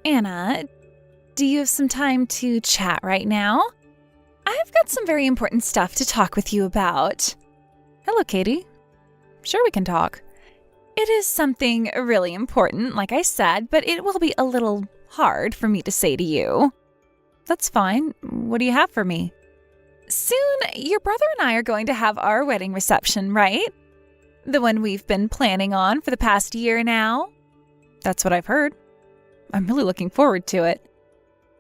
Anna, do you have some time to chat right now? I've got some very important stuff to talk with you about. Hello, Katie. Sure, we can talk. It is something really important, like I said, but it will be a little hard for me to say to you. That's fine. What do you have for me? Soon, your brother and I are going to have our wedding reception, right? The one we've been planning on for the past year now. That's what I've heard. I'm really looking forward to it.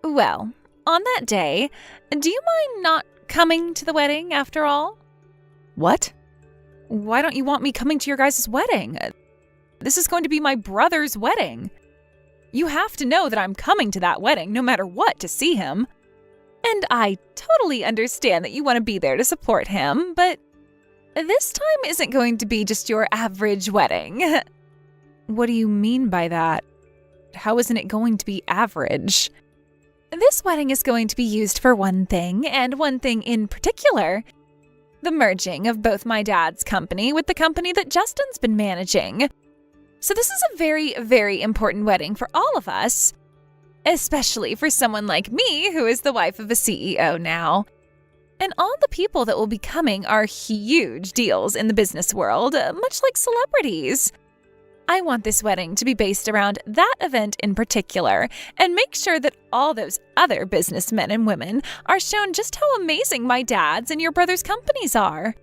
Well, on that day, do you mind not coming to the wedding after all? What? Why don't you want me coming to your guys' wedding? This is going to be my brother's wedding. You have to know that I'm coming to that wedding no matter what to see him. And I totally understand that you want to be there to support him, but this time isn't going to be just your average wedding. What do you mean by that? How isn't it going to be average? This wedding is going to be used for one thing, and one thing in particular. The merging of both my dad's company with the company that Justin's been managing. So this is a very, very important wedding for all of us, especially for someone like me who is the wife of a CEO now. And all the people that will be coming are huge deals in the business world, much like celebrities. I want this wedding to be based around that event in particular and make sure that all those other businessmen and women are shown just how amazing my dad's and your brother's companies are.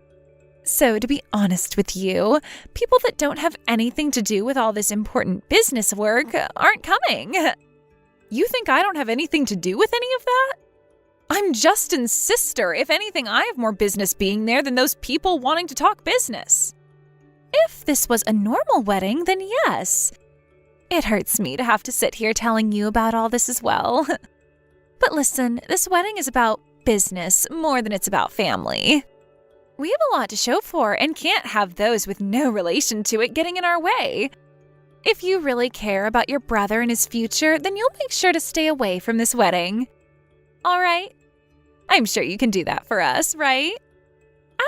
So to be honest with you, people that don't have anything to do with all this important business work aren't coming. You think I don't have anything to do with any of that? I'm Justin's sister. If anything, I have more business being there than those people wanting to talk business. If this was a normal wedding, then yes. It hurts me to have to sit here telling you about all this as well. But listen, this wedding is about business more than it's about family. We have a lot to show for and can't have those with no relation to it getting in our way. If you really care about your brother and his future, then you'll make sure to stay away from this wedding. All right? I'm sure you can do that for us, right?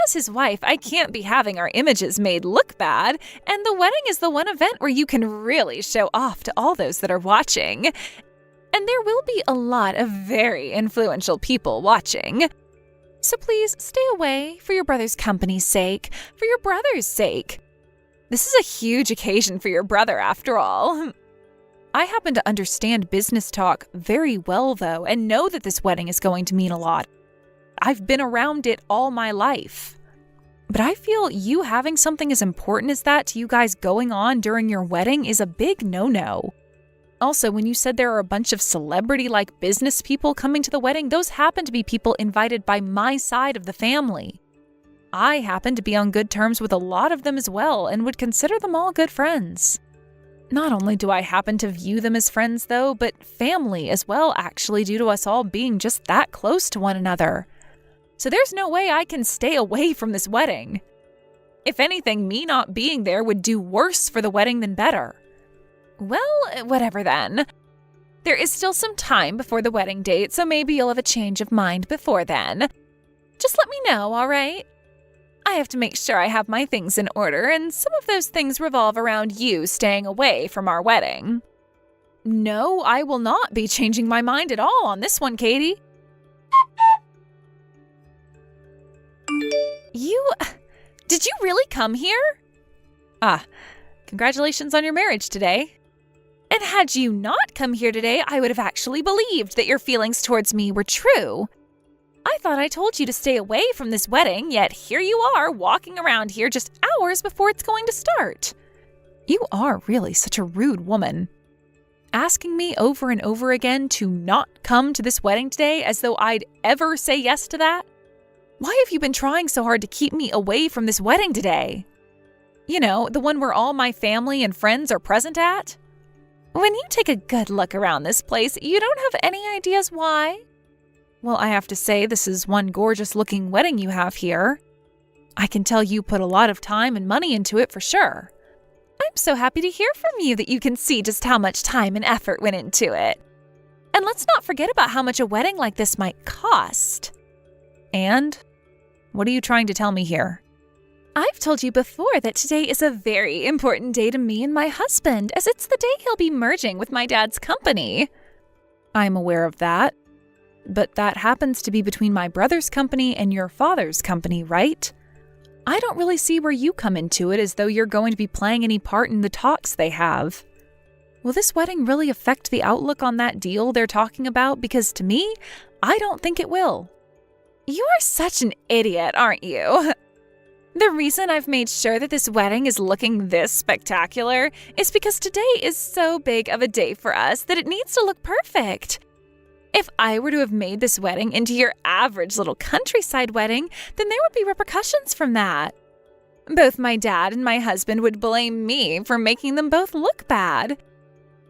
As his wife, I can't be having our images made look bad, and the wedding is the one event where you can really show off to all those that are watching. And there will be a lot of very influential people watching. So please stay away for your brother's company's sake, for your brother's sake. This is a huge occasion for your brother, after all. I happen to understand business talk very well, though, and know that this wedding is going to mean a lot. I've been around it all my life. But I feel you having something as important as that to you guys going on during your wedding is a big no-no. Also, when you said there are a bunch of celebrity-like business people coming to the wedding, those happen to be people invited by my side of the family. I happen to be on good terms with a lot of them as well and would consider them all good friends. Not only do I happen to view them as friends, though, but family as well, actually, due to us all being just that close to one another. So there's no way I can stay away from this wedding. If anything, me not being there would do worse for the wedding than better. Well, whatever then. There is still some time before the wedding date, so maybe you'll have a change of mind before then. Just let me know, all right? I have to make sure I have my things in order, and some of those things revolve around you staying away from our wedding. No, I will not be changing my mind at all on this one, Katie. Did you really come here? Congratulations on your marriage today. And had you not come here today, I would have actually believed that your feelings towards me were true. I thought I told you to stay away from this wedding, yet here you are walking around here just hours before it's going to start. You are really such a rude woman. Asking me over and over again to not come to this wedding today as though I'd ever say yes to that? Why have you been trying so hard to keep me away from this wedding today? You know, the one where all my family and friends are present at? When you take a good look around this place, you don't have any ideas why? Well, I have to say, this is one gorgeous-looking wedding you have here. I can tell you put a lot of time and money into it for sure. I'm so happy to hear from you that you can see just how much time and effort went into it. And let's not forget about how much a wedding like this might cost. And? What are you trying to tell me here? I've told you before that today is a very important day to me and my husband, as it's the day he'll be merging with my dad's company. I'm aware of that. But that happens to be between my brother's company and your father's company, right? I don't really see where you come into it, as though you're going to be playing any part in the talks they have. Will this wedding really affect the outlook on that deal they're talking about? Because to me, I don't think it will. You are such an idiot, aren't you? The reason I've made sure that this wedding is looking this spectacular is because today is so big of a day for us that it needs to look perfect. If I were to have made this wedding into your average little countryside wedding, then there would be repercussions from that. Both my dad and my husband would blame me for making them both look bad.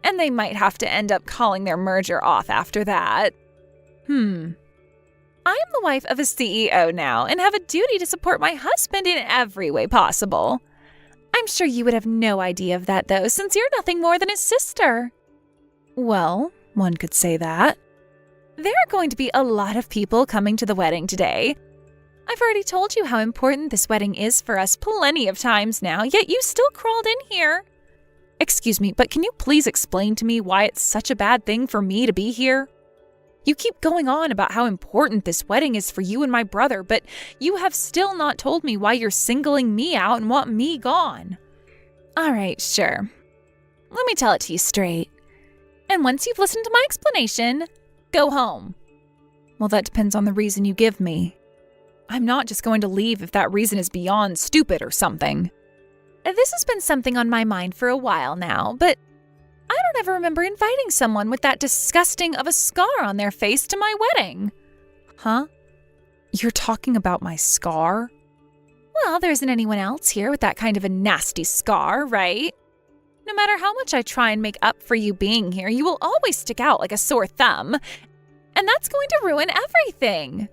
And they might have to end up calling their merger off after that. I'm the wife of a CEO now and have a duty to support my husband in every way possible. I'm sure you would have no idea of that, though, since you're nothing more than his sister. Well, one could say that. There are going to be a lot of people coming to the wedding today. I've already told you how important this wedding is for us plenty of times now, yet you still crawled in here. Excuse me, but can you please explain to me why it's such a bad thing for me to be here? You keep going on about how important this wedding is for you and my brother, but you have still not told me why you're singling me out and want me gone. All right, sure. Let me tell it to you straight. And once you've listened to my explanation, go home. Well, that depends on the reason you give me. I'm not just going to leave if that reason is beyond stupid or something. This has been something on my mind for a while now, but I don't ever remember inviting someone with that disgusting of a scar on their face to my wedding. Huh? You're talking about my scar? Well, there isn't anyone else here with that kind of a nasty scar, right? No matter how much I try and make up for you being here, you will always stick out like a sore thumb. And that's going to ruin everything.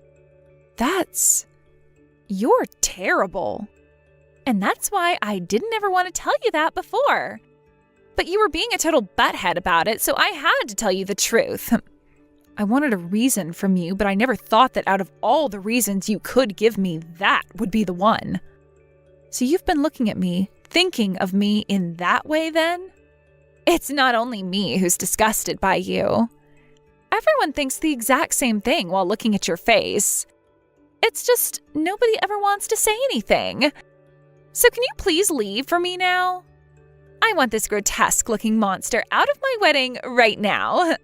You're terrible. And that's why I didn't ever want to tell you that before. But you were being a total butthead about it, so I had to tell you the truth. I wanted a reason from you, but I never thought that out of all the reasons you could give me, that would be the one. So you've been looking at me, thinking of me in that way then? It's not only me who's disgusted by you. Everyone thinks the exact same thing while looking at your face. It's just nobody ever wants to say anything. So can you please leave for me now? I want this grotesque-looking monster out of my wedding right now.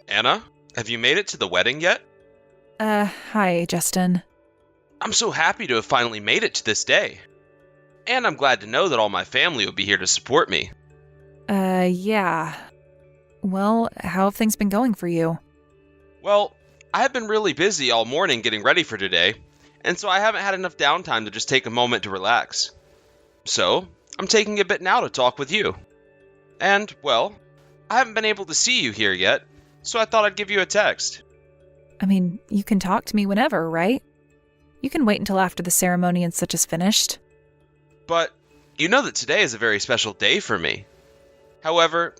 Anna, have you made it to the wedding yet? Hi, Justin. I'm so happy to have finally made it to this day. And I'm glad to know that all my family will be here to support me. Yeah. Well, how have things been going for you? Well, I have been really busy all morning getting ready for today, and so I haven't had enough downtime to just take a moment to relax. So, I'm taking a bit now to talk with you. And, well, I haven't been able to see you here yet, so I thought I'd give you a text. I mean, you can talk to me whenever, right? You can wait until after the ceremony and such is finished. But, you know that today is a very special day for me. However,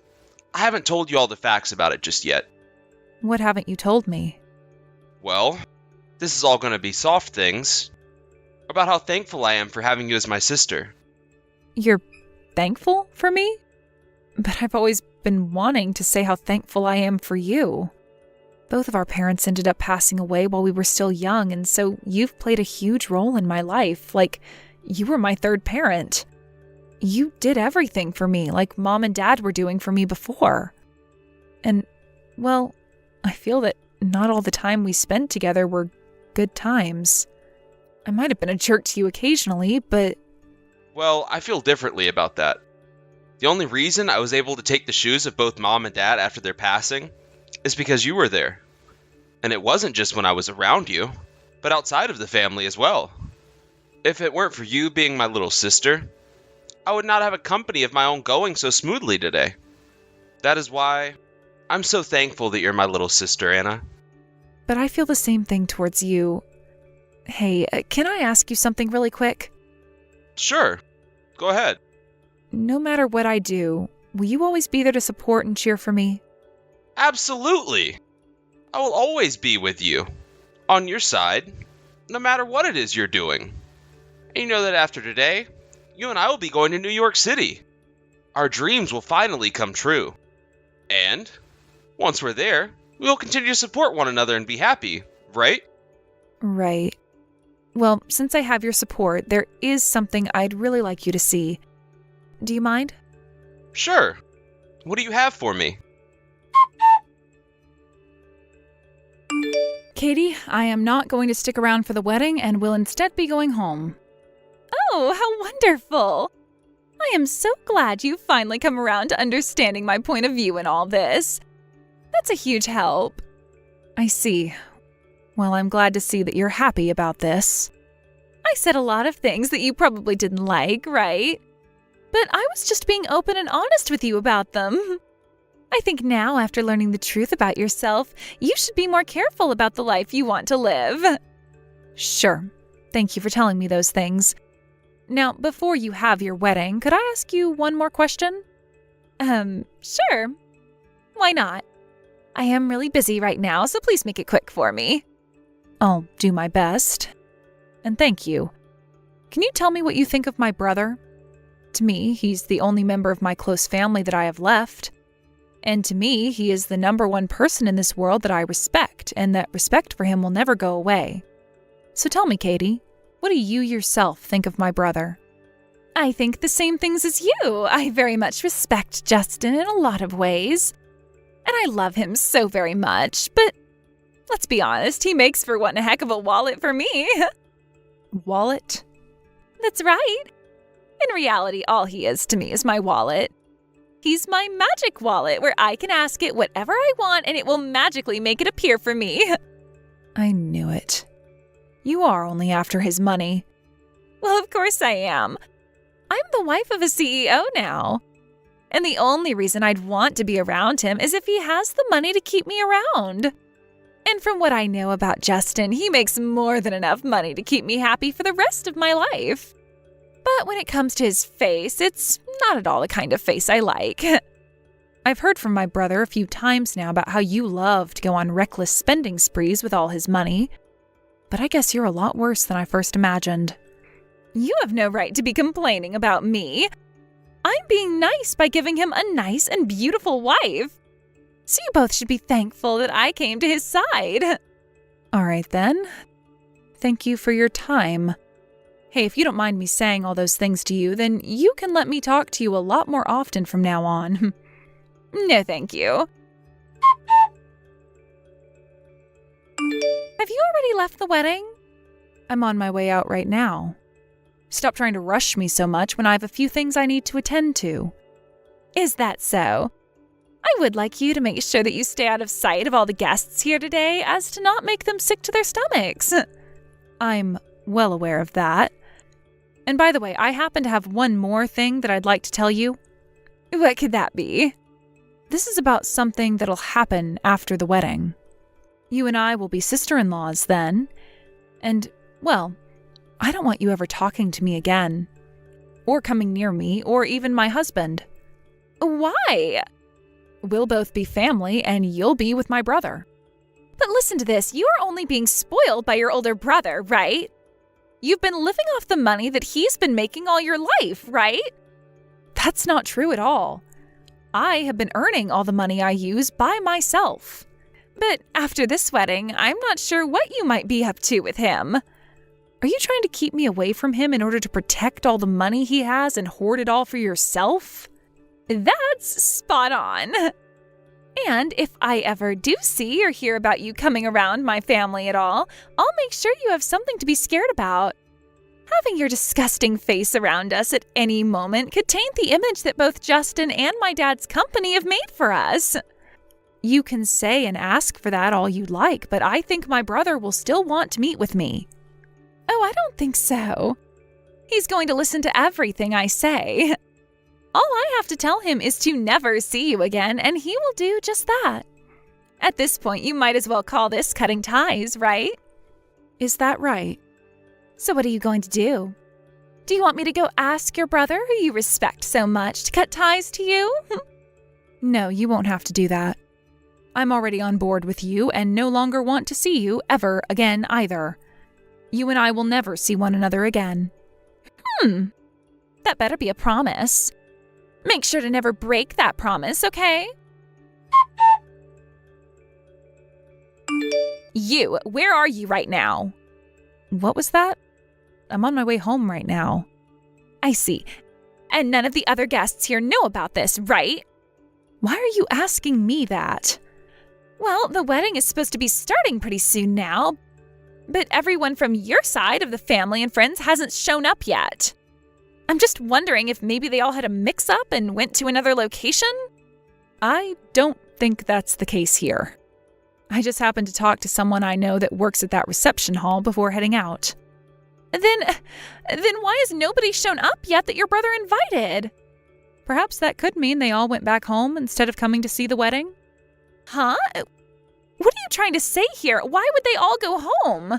I haven't told you all the facts about it just yet. What haven't you told me? Well, this is all going to be soft things. About how thankful I am for having you as my sister. You're thankful for me? But I've always been wanting to say how thankful I am for you. Both of our parents ended up passing away while we were still young, and so you've played a huge role in my life, like you were my third parent. You did everything for me, like Mom and Dad were doing for me before. And, well, I feel that not all the time we spent together were good times. I might have been a jerk to you occasionally, but... Well, I feel differently about that. The only reason I was able to take the shoes of both Mom and Dad after their passing is because you were there. And it wasn't just when I was around you, but outside of the family as well. If it weren't for you being my little sister, I would not have a company of my own going so smoothly today. That is why I'm so thankful that you're my little sister, Anna. But I feel the same thing towards you. Hey, can I ask you something really quick? Sure. Go ahead. No matter what I do, will you always be there to support and cheer for me? Absolutely. I will always be with you. On your side, no matter what it is you're doing. And you know that after today, you and I will be going to New York City. our dreams will finally come true. And once we're there, we'll continue to support one another and be happy, right? Right. Well, since I have your support, there is something I'd really like you to see. Do you mind? Sure. What do you have for me? Katie, I am not going to stick around for the wedding and will instead be going home. Oh, how wonderful! I am so glad you've finally come around to understanding my point of view in all this. That's a huge help. I see. Well, I'm glad to see that you're happy about this. I said a lot of things that you probably didn't like, right? But I was just being open and honest with you about them. I think now, after learning the truth about yourself, you should be more careful about the life you want to live. Sure. Thank you for telling me those things. Now, before you have your wedding, could I ask you one more question? Sure. Why not? I am really busy right now, so please make it quick for me. I'll do my best. And thank you. Can you tell me what you think of my brother? To me, he's the only member of my close family that I have left. And to me, he is the number one person in this world that I respect, and that respect for him will never go away. So tell me, Katie, what do you yourself think of my brother? I think the same things as you. I very much respect Justin in a lot of ways. And I love him so very much, but let's be honest, he makes for one heck of a wallet for me. Wallet? That's right. In reality, all he is to me is my wallet. He's my magic wallet where I can ask it whatever I want and it will magically make it appear for me. I knew it. You are only after his money. Well, of course I am. I'm the wife of a CEO now. And the only reason I'd want to be around him is if he has the money to keep me around. And from what I know about Justin, he makes more than enough money to keep me happy for the rest of my life. But when it comes to his face, it's not at all the kind of face I like. I've heard from my brother a few times now about how you love to go on reckless spending sprees with all his money. But I guess you're a lot worse than I first imagined. You have no right to be complaining about me. I'm being nice by giving him a nice and beautiful wife. So you both should be thankful that I came to his side. All right then. Thank you for your time. Hey, if you don't mind me saying all those things to you, then you can let me talk to you a lot more often from now on. No, thank you. Have you already left the wedding? I'm on my way out right now. Stop trying to rush me so much when I have a few things I need to attend to. Is that so? I would like you to make sure that you stay out of sight of all the guests here today as to not make them sick to their stomachs. I'm well aware of that. And by the way, I happen to have one more thing that I'd like to tell you. What could that be? This is about something that'll happen after the wedding. You and I will be sister-in-laws then. And, well, I don't want you ever talking to me again. Or coming near me, or even my husband. Why? We'll both be family, and you'll be with my brother. But listen to this, you're only being spoiled by your older brother, right? You've been living off the money that he's been making all your life, right? That's not true at all. I have been earning all the money I use by myself. But after this wedding, I'm not sure what you might be up to with him. Are you trying to keep me away from him in order to protect all the money he has and hoard it all for yourself? That's spot on. And if I ever do see or hear about you coming around my family at all, I'll make sure you have something to be scared about. Having your disgusting face around us at any moment could taint the image that both Justin and my dad's company have made for us. You can say and ask for that all you'd like, but I think my brother will still want to meet with me. Oh, I don't think so. He's going to listen to everything I say. All I have to tell him is to never see you again, and he will do just that. At this point, you might as well call this cutting ties, right? Is that right? So what are you going to do? Do you want me to go ask your brother, who you respect so much, to cut ties to you? No, you won't have to do that. I'm already on board with you and no longer want to see you ever again either. You and I will never see one another again. That better be a promise. Make sure to never break that promise, okay? You, where are you right now? What was that? I'm on my way home right now. I see. And none of the other guests here know about this, right? Why are you asking me that? Well, the wedding is supposed to be starting pretty soon now, but everyone from your side of the family and friends hasn't shown up yet. I'm just wondering if maybe they all had a mix-up and went to another location? I don't think that's the case here. I just happened to talk to someone I know that works at that reception hall before heading out. Then why has nobody shown up yet that your brother invited? Perhaps that could mean they all went back home instead of coming to see the wedding? Huh? What are you trying to say here? Why would they all go home?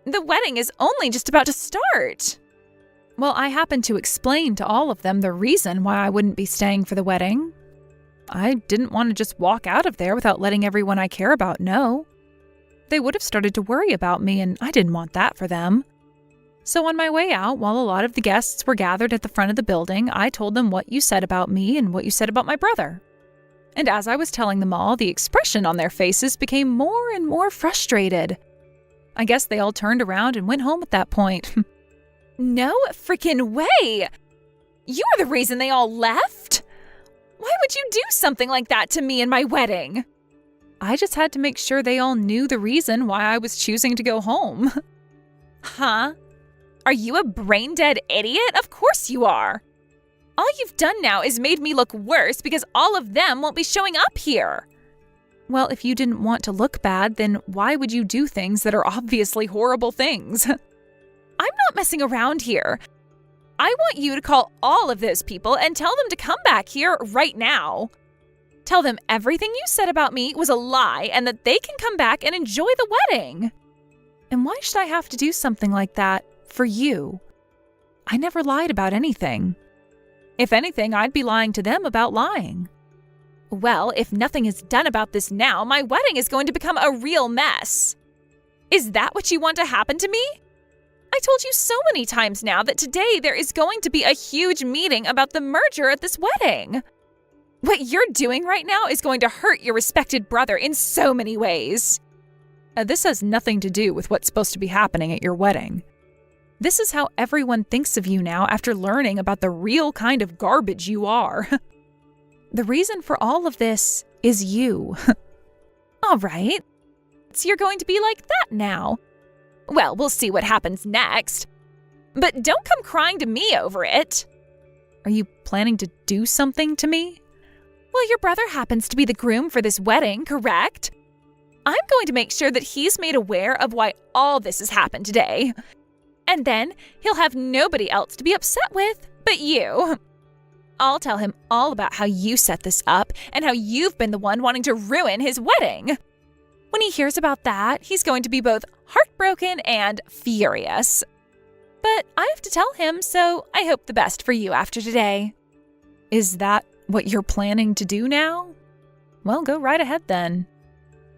The wedding is only just about to start. Well, I happened to explain to all of them the reason why I wouldn't be staying for the wedding. I didn't want to just walk out of there without letting everyone I care about know. They would have started to worry about me, and I didn't want that for them. So on my way out, while a lot of the guests were gathered at the front of the building, I told them what you said about me and what you said about my brother. And as I was telling them all, the expression on their faces became more and more frustrated. I guess they all turned around and went home at that point. No freaking way! You were the reason they all left? Why would you do something like that to me and my wedding? I just had to make sure they all knew the reason why I was choosing to go home. Huh? Are you a brain-dead idiot? Of course you are. All you've done now is made me look worse because all of them won't be showing up here. Well, if you didn't want to look bad, then why would you do things that are obviously horrible things? I'm not messing around here. I want you to call all of those people and tell them to come back here right now. Tell them everything you said about me was a lie and that they can come back and enjoy the wedding. And why should I have to do something like that for you? I never lied about anything. If anything, I'd be lying to them about lying. Well, if nothing is done about this now, my wedding is going to become a real mess. Is that what you want to happen to me? I told you so many times now that today there is going to be a huge meeting about the merger at this wedding. What you're doing right now is going to hurt your respected brother in so many ways. This has nothing to do with what's supposed to be happening at your wedding. This is how everyone thinks of you now after learning about the real kind of garbage you are. The reason for all of this is you. All right. So you're going to be like that now. Well, we'll see what happens next. But don't come crying to me over it. Are you planning to do something to me? Well, your brother happens to be the groom for this wedding, correct? I'm going to make sure that he's made aware of why all this has happened today. And then he'll have nobody else to be upset with but you. I'll tell him all about how you set this up and how you've been the one wanting to ruin his wedding. When he hears about that, he's going to be both heartbroken and furious. But I have to tell him, so I hope the best for you after today. Is that what you're planning to do now? Well, go right ahead then.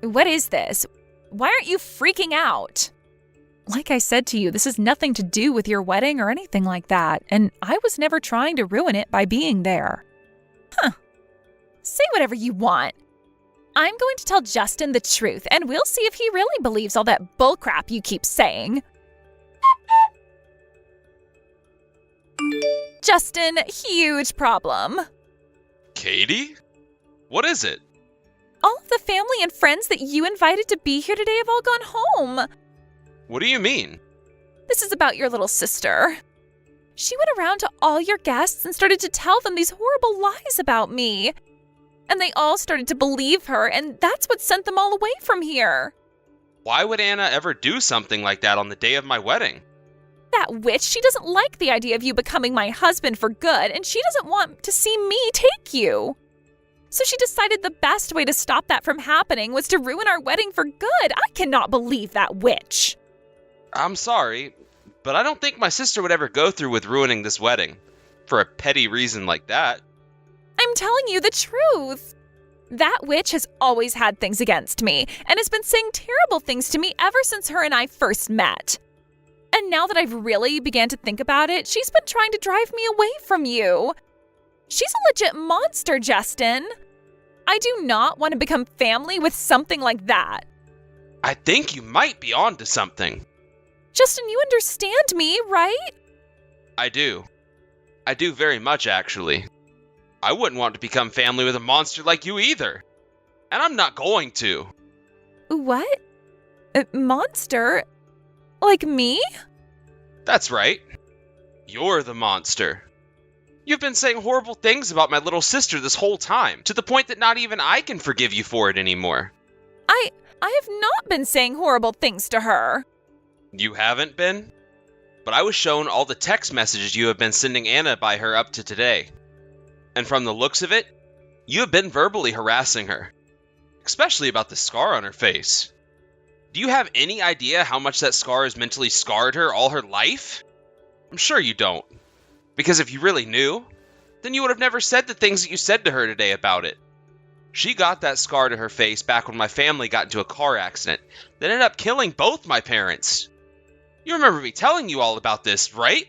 What is this? Why aren't you freaking out? Like I said to you, this has nothing to do with your wedding or anything like that, and I was never trying to ruin it by being there. Huh. Say whatever you want. I'm going to tell Justin the truth, and we'll see if he really believes all that bullcrap you keep saying. Justin, huge problem. Katie? What is it? All of the family and friends that you invited to be here today have all gone home. What do you mean? This is about your little sister. She went around to all your guests and started to tell them these horrible lies about me. And they all started to believe her, and that's what sent them all away from here. Why would Anna ever do something like that on the day of my wedding? That witch, she doesn't like the idea of you becoming my husband for good, and she doesn't want to see me take you. So she decided the best way to stop that from happening was to ruin our wedding for good. I cannot believe that witch. I'm sorry, but I don't think my sister would ever go through with ruining this wedding for a petty reason like that. I'm telling you the truth. That witch has always had things against me and has been saying terrible things to me ever since her and I first met. And now that I've really began to think about it, she's been trying to drive me away from you. She's a legit monster, Justin. I do not want to become family with something like that. I think you might be onto something. Justin, you understand me, right? I do. I do very much, actually. I wouldn't want to become family with a monster like you either. And I'm not going to. What? A monster? Like me? That's right. You're the monster. You've been saying horrible things about my little sister this whole time, to the point that not even I can forgive you for it anymore. I have not been saying horrible things to her. You haven't been? But I was shown all the text messages you have been sending Anna by her up to today. And from the looks of it, you have been verbally harassing her. Especially about the scar on her face. Do you have any idea how much that scar has mentally scarred her all her life? I'm sure you don't. Because if you really knew, then you would have never said the things that you said to her today about it. She got that scar to her face back when my family got into a car accident that ended up killing both my parents. You remember me telling you all about this, right?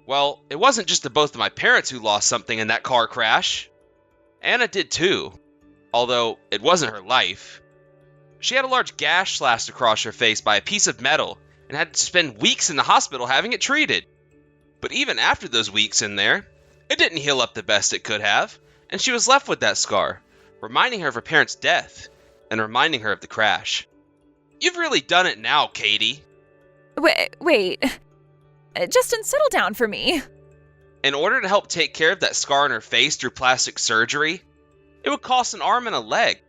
Well, it wasn't just the both of my parents who lost something in that car crash. Anna did too, although it wasn't her life. She had a large gash slashed across her face by a piece of metal and had to spend weeks in the hospital having it treated. But even after those weeks in there, it didn't heal up the best it could have, and she was left with that scar, reminding her of her parents' death and reminding her of the crash. You've really done it now, Katie. Wait. Justin, settle down for me. In order to help take care of that scar on her face through plastic surgery, it would cost an arm and a leg.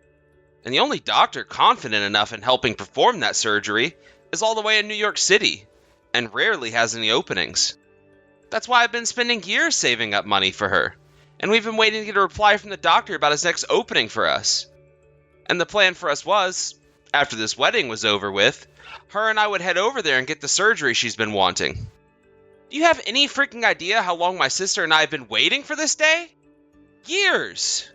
And the only doctor confident enough in helping perform that surgery is all the way in New York City, and rarely has any openings. That's why I've been spending years saving up money for her, and we've been waiting to get a reply from the doctor about his next opening for us. And the plan for us was, after this wedding was over with, her and I would head over there and get the surgery she's been wanting. Do you have any freaking idea how long my sister and I have been waiting for this day? Years!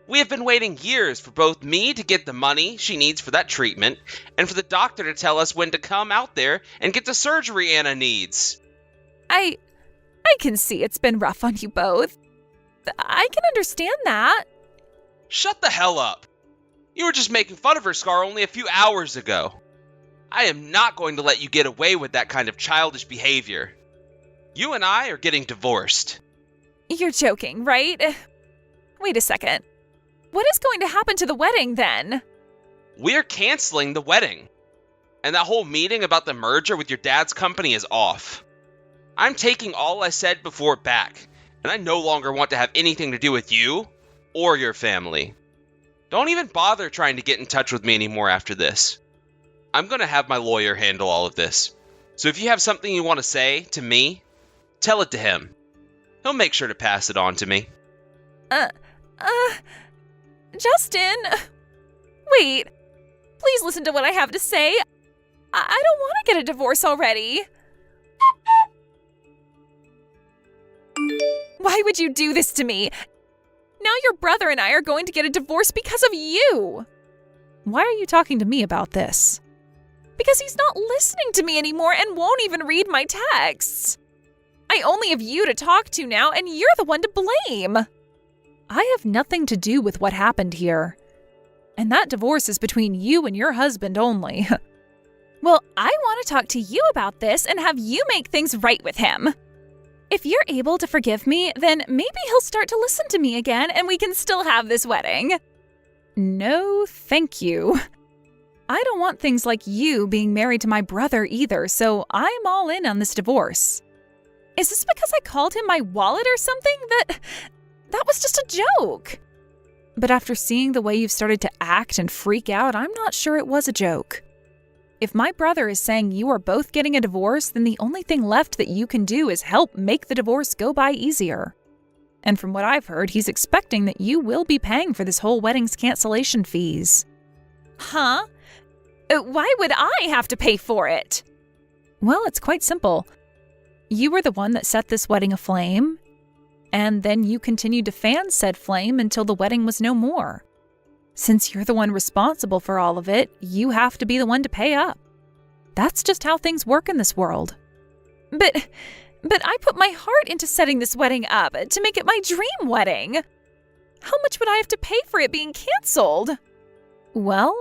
We have been waiting years for both me to get the money she needs for that treatment, and for the doctor to tell us when to come out there and get the surgery Anna needs. I can see it's been rough on you both. I can understand that. Shut the hell up. You were just making fun of her scar only a few hours ago. I am not going to let you get away with that kind of childish behavior. You and I are getting divorced. You're joking, right? Wait a second. What is going to happen to the wedding then? We're canceling the wedding. And that whole meeting about the merger with your dad's company is off. I'm taking all I said before back, and I no longer want to have anything to do with you or your family. Don't even bother trying to get in touch with me anymore after this. I'm going to have my lawyer handle all of this. So if you have something you want to say to me, tell it to him. He'll make sure to pass it on to me. Justin! Wait. Please listen to what I have to say. I don't want to get a divorce already. Why would you do this to me? Now your brother and I are going to get a divorce because of you. Why are you talking to me about this? Because he's not listening to me anymore and won't even read my texts. I only have you to talk to now, and you're the one to blame. I have nothing to do with what happened here. And that divorce is between you and your husband only. Well, I want to talk to you about this and have you make things right with him. If you're able to forgive me, then maybe he'll start to listen to me again and we can still have this wedding. No, thank you. I don't want things like you being married to my brother either, so I'm all in on this divorce. Is this because I called him my wallet or something? That was just a joke. But after seeing the way you've started to act and freak out, I'm not sure it was a joke. If my brother is saying you are both getting a divorce, then the only thing left that you can do is help make the divorce go by easier. And from what I've heard, he's expecting that you will be paying for this whole wedding's cancellation fees. Huh? Why would I have to pay for it? Well, it's quite simple. You were the one that set this wedding aflame, and then you continued to fan said flame until the wedding was no more. Since you're the one responsible for all of it, you have to be the one to pay up. That's just how things work in this world. But But I put my heart into setting this wedding up to make it my dream wedding. How much would I have to pay for it being canceled? Well,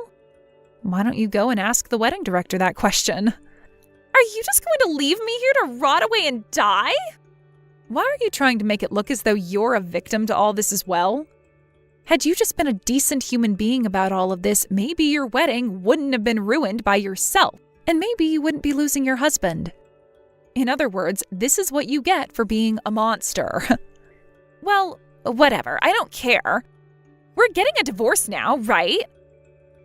why don't you go and ask the wedding director that question? Are you just going to leave me here to rot away and die? Why are you trying to make it look as though you're a victim to all this as well? Had you just been a decent human being about all of this, maybe your wedding wouldn't have been ruined by yourself, and maybe you wouldn't be losing your husband. In other words, this is what you get for being a monster. Well, whatever, I don't care. We're getting a divorce now, right?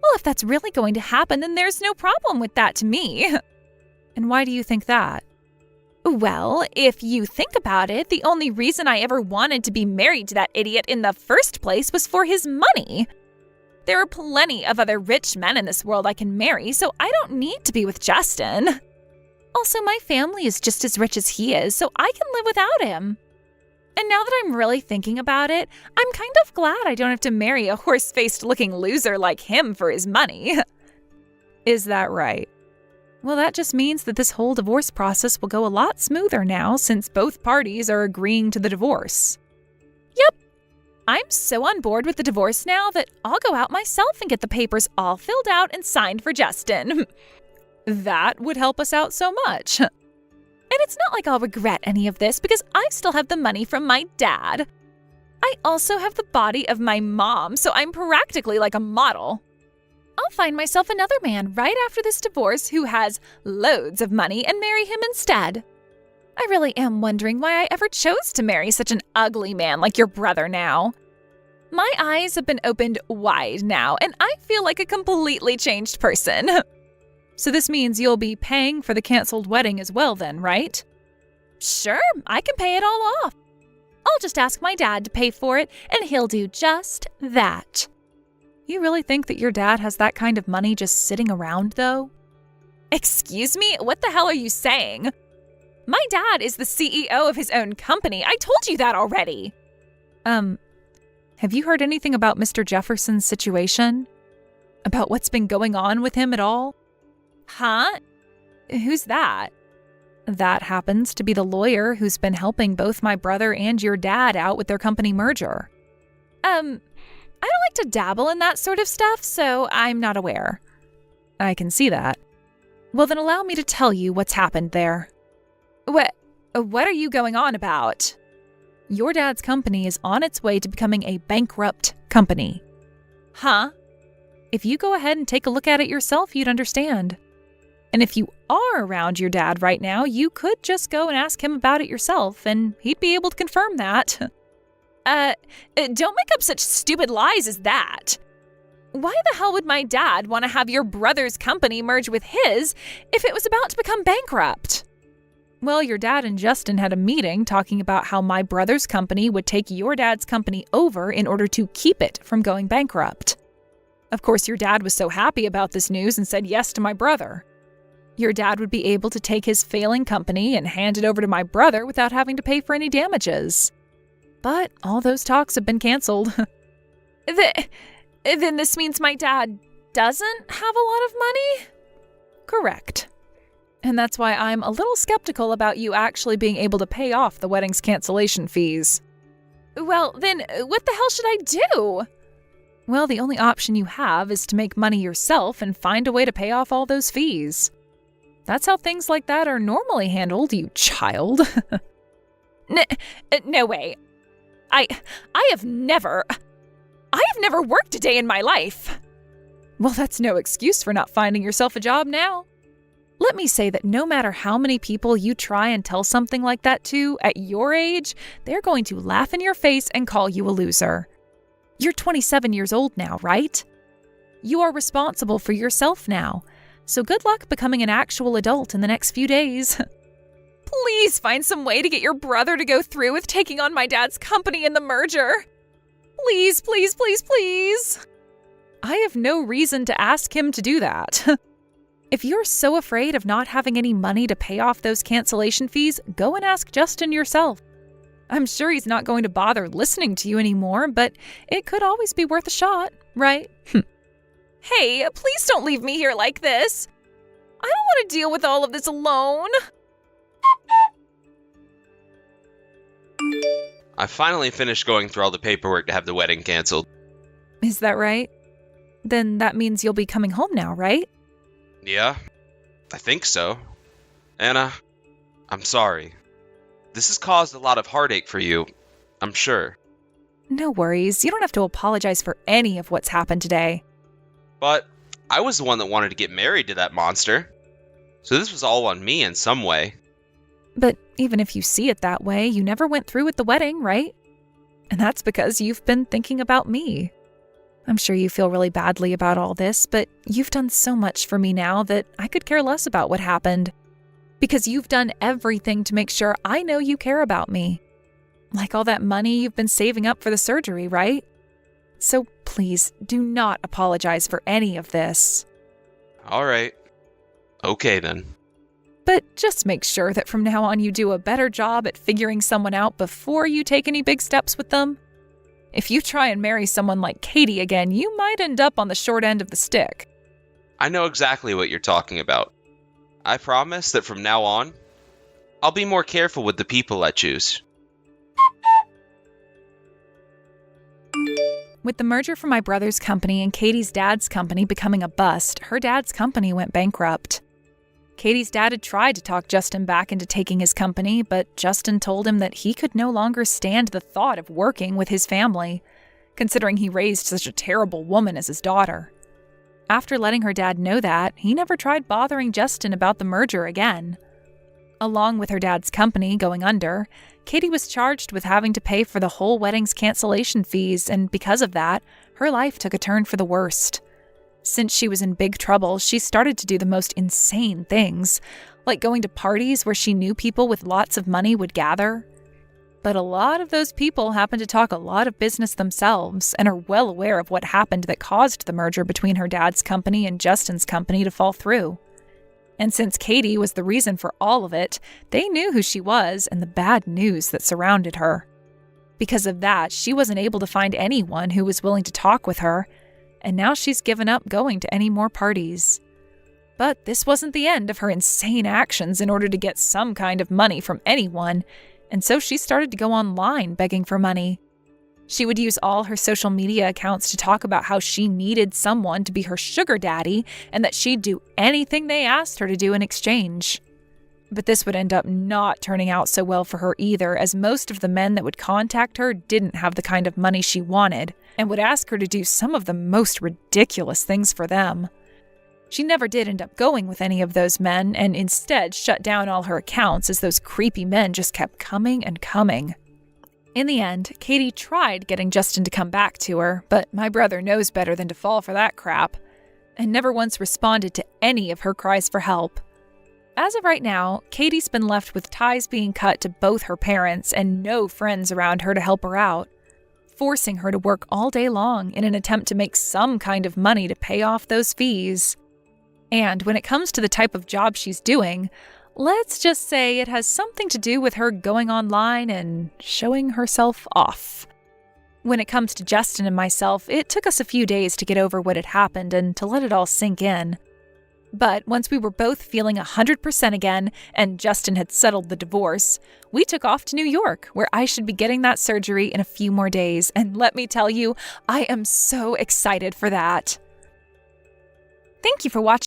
Well, if that's really going to happen, then there's no problem with that to me. And why do you think that? Well, if you think about it, the only reason I ever wanted to be married to that idiot in the first place was for his money. There are plenty of other rich men in this world I can marry, so I don't need to be with Justin. Also, my family is just as rich as he is, so I can live without him. And now that I'm really thinking about it, I'm kind of glad I don't have to marry a horse-faced looking loser like him for his money. Is that right? Well, that just means that this whole divorce process will go a lot smoother now since both parties are agreeing to the divorce. Yep. I'm so on board with the divorce now that I'll go out myself and get the papers all filled out and signed for Justin. That would help us out so much. And it's not like I'll regret any of this because I still have the money from my dad. I also have the body of my mom, so I'm practically like a model. I'll find myself another man right after this divorce who has loads of money and marry him instead. I really am wondering why I ever chose to marry such an ugly man like your brother now. My eyes have been opened wide now, and I feel like a completely changed person. So this means you'll be paying for the canceled wedding as well then, right? Sure, I can pay it all off. I'll just ask my dad to pay for it, and he'll do just that. You really think that your dad has that kind of money just sitting around, though? Excuse me? What the hell are you saying? My dad is the CEO of his own company. I told you that already. Have you heard anything about Mr. Jefferson's situation? About what's been going on with him at all? Huh? Who's that? That happens to be the lawyer who's been helping both my brother and your dad out with their company merger. I don't like to dabble in that sort of stuff, so I'm not aware. I can see that. Well, then allow me to tell you what's happened there. What are you going on about? Your dad's company is on its way to becoming a bankrupt company. Huh? If you go ahead and take a look at it yourself, you'd understand. And if you are around your dad right now, you could just go and ask him about it yourself, and he'd be able to confirm that. Don't make up such stupid lies as that. Why the hell would my dad want to have your brother's company merge with his if it was about to become bankrupt? Well, your dad and Justin had a meeting talking about how my brother's company would take your dad's company over in order to keep it from going bankrupt. Of course, your dad was so happy about this news and said yes to my brother. Your dad would be able to take his failing company and hand it over to my brother without having to pay for any damages. But all those talks have been canceled. Then this means my dad doesn't have a lot of money? Correct. And that's why I'm a little skeptical about you actually being able to pay off the wedding's cancellation fees. Well, then what the hell should I do? Well, the only option you have is to make money yourself and find a way to pay off all those fees. That's how things like that are normally handled, you child. No way. I have never worked a day in my life. Well, that's no excuse for not finding yourself a job now. Let me say that no matter how many people you try and tell something like that to at your age, they're going to laugh in your face and call you a loser. You're 27 years old now, right? You are responsible for yourself now, so good luck becoming an actual adult in the next few days. Please find some way to get your brother to go through with taking on my dad's company in the merger. Please, please, please, please. I have no reason to ask him to do that. If you're so afraid of not having any money to pay off those cancellation fees, go and ask Justin yourself. I'm sure he's not going to bother listening to you anymore, but it could always be worth a shot, right? Hey, please don't leave me here like this. I don't want to deal with all of this alone. I finally finished going through all the paperwork to have the wedding canceled. Is that right? Then that means you'll be coming home now, right? Yeah, I think so. Anna, I'm sorry. This has caused a lot of heartache for you, I'm sure. No worries. You don't have to apologize for any of what's happened today. But I was the one that wanted to get married to that monster. So this was all on me in some way. But even if you see it that way, you never went through with the wedding, right? And that's because you've been thinking about me. I'm sure you feel really badly about all this, but you've done so much for me now that I could care less about what happened. Because you've done everything to make sure I know you care about me. Like all that money you've been saving up for the surgery, right? So please, do not apologize for any of this. All right. Okay then. But just make sure that from now on you do a better job at figuring someone out before you take any big steps with them. If you try and marry someone like Katie again, you might end up on the short end of the stick. I know exactly what you're talking about. I promise that from now on, I'll be more careful with the people I choose. With the merger from my brother's company and Katie's dad's company becoming a bust, her dad's company went bankrupt. Katie's dad had tried to talk Justin back into taking his company, but Justin told him that he could no longer stand the thought of working with his family, considering he raised such a terrible woman as his daughter. After letting her dad know that, he never tried bothering Justin about the merger again. Along with her dad's company going under, Katie was charged with having to pay for the whole wedding's cancellation fees, and because of that, her life took a turn for the worst. Since she was in big trouble, she started to do the most insane things, like going to parties where she knew people with lots of money would gather. But a lot of those people happen to talk a lot of business themselves and are well aware of what happened that caused the merger between her dad's company and Justin's company to fall through. And since Katie was the reason for all of it, they knew who she was and the bad news that surrounded her. Because of that, she wasn't able to find anyone who was willing to talk with her, and now she's given up going to any more parties. But this wasn't the end of her insane actions in order to get some kind of money from anyone, and so she started to go online begging for money. She would use all her social media accounts to talk about how she needed someone to be her sugar daddy and that she'd do anything they asked her to do in exchange. But this would end up not turning out so well for her either, as most of the men that would contact her didn't have the kind of money she wanted and would ask her to do some of the most ridiculous things for them. She never did end up going with any of those men and instead shut down all her accounts as those creepy men just kept coming and coming. In the end, Katie tried getting Justin to come back to her, but my brother knows better than to fall for that crap, and never once responded to any of her cries for help. As of right now, Katie's been left with ties being cut to both her parents and no friends around her to help her out, forcing her to work all day long in an attempt to make some kind of money to pay off those fees. And when it comes to the type of job she's doing, let's just say it has something to do with her going online and showing herself off. When it comes to Justin and myself, it took us a few days to get over what had happened and to let it all sink in. But once we were both feeling 100% again and Justin had settled the divorce, we took off to New York, where I should be getting that surgery in a few more days. And let me tell you, I am so excited for that. Thank you for watching.